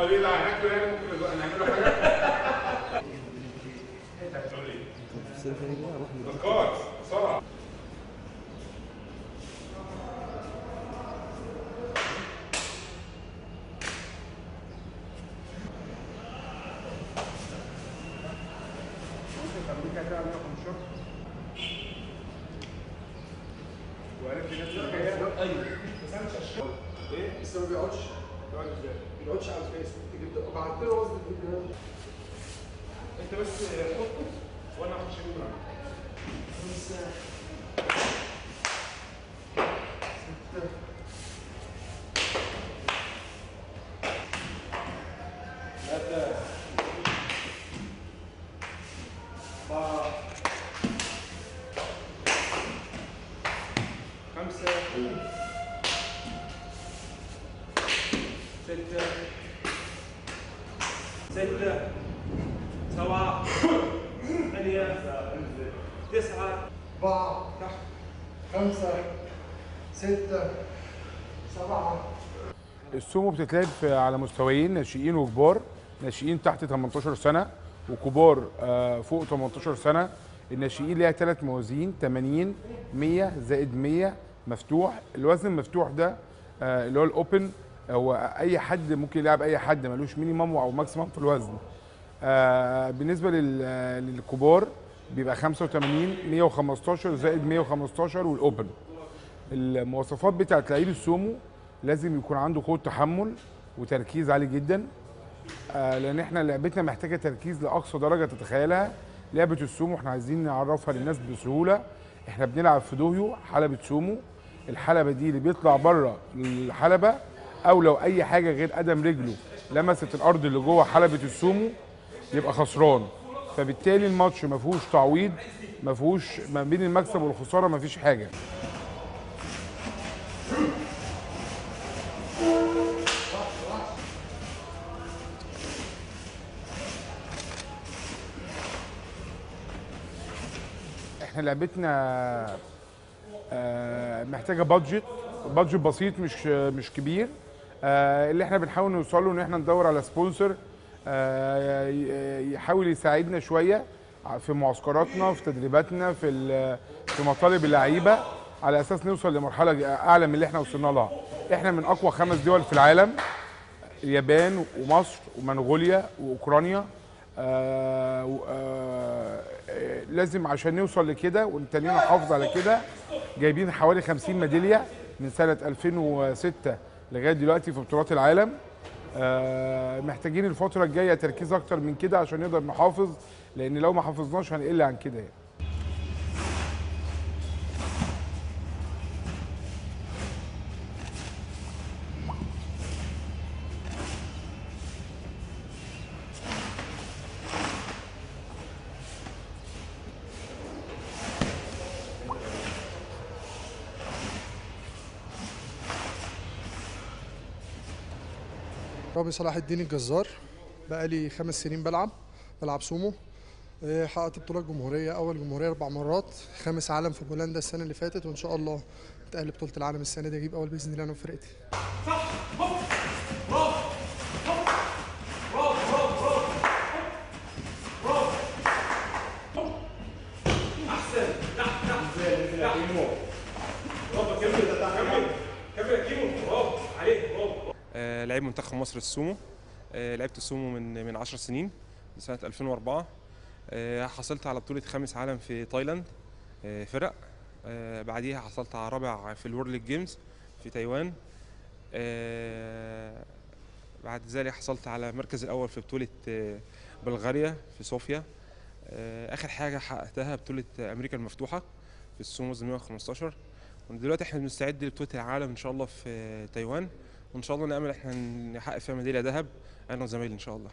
ليه لا هناكله يعني ممكن نعمله حاجه. انت هتقول لي بكار بسرعه. وعرفت الناس اللي جايه؟ ايوه بس انا مش هشتغل. ايه؟ بس ما بيقعدش. بيقعد ازاي؟ ما بيقعدش على الفيس. بعت له وزن الفيديوهات. انت بس حطه وانا هخش اجيب معاك. 5 6 3 4 5 6 7 8 9 4 تحت 5 6 7. السومو بتتلعب على مستويين ناشئين وكبار. ناشئين تحت 18 سنه وكبار فوق 18 سنه. الناشئين ليها 3 موازين 80 100 زائد 100 مفتوح. الوزن المفتوح ده اللي هو الاوبن، هو اي حد ممكن يلعب، اي حد ملوش مينيمم او ماكسيمم في الوزن. بالنسبه للكبار بيبقى 85 115 زائد 115 والاوبن. المواصفات بتاعت لعيب السومو لازم يكون عنده قوه تحمل وتركيز عالي جدا، لان احنا لعبتنا محتاجه تركيز لاقصى درجه تتخيلها. لعبه السومو احنا عايزين نعرفها للناس بسهوله. احنا بنلعب في دوهيو حلبه سومو. الحلبه دي اللي بيطلع بره الحلبه او لو اي حاجه غير قدم رجله لمست الارض اللي جوه حلبه السومو يبقى خسران. فبالتالي الماتش ما فيهوش تعويض، ما فيهوش ما بين المكسب والخساره، ما فيش حاجه. احنا لعبتنا محتاجه بادجت بسيط مش كبير. اللي احنا بنحاول نوصل له ان احنا ندور على سبونسر يحاول يساعدنا شويه في معسكراتنا، في تدريباتنا، في مطالب اللعيبه، على اساس نوصل لمرحله اعلى من اللي احنا وصلنا لها. احنا من اقوى 5 دول في العالم: اليابان ومصر ومنغوليا واوكرانيا. لازم عشان نوصل لكده ونتنينا نحافظ على كده. جايبين حوالي 50 ميداليه من سنه 2006 لغايه دلوقتي في بطولات العالم. محتاجين الفتره الجايه تركيز اكتر من كده عشان نقدر نحافظ، لان لو ما حافظناش هنقل عن كده يعني. رامي صلاح الدين الجزار. بقالي 5 سنين بلعب سومو. حققت بطولات جمهوريه، اول جمهوريه 4 مرات، 5 عالم في بولندا السنه اللي فاتت، وان شاء الله نتأهل بطوله العالم السنه دي، اجيب اول باذن الله انا وفرقتي. لعيب منتخب مصر السومو. لعبت السومو من 10 سنين، من سنة 2004. حصلت على بطولة 5 عالم في تايلاند فرق. بعديها حصلت على رابع في الورلد جيمز في تايوان. بعد ذلك حصلت على المركز الأول في بطولة بلغاريا في صوفيا. آخر حاجة حققتها بطولة أمريكا المفتوحة في السومو 115. ودلوقتي احنا بنستعد لبطولة العالم إن شاء الله في تايوان، وإن شاء الله نأمل احنا نحقق فيها ميدالية ذهب أنا وزمايلي إن شاء الله.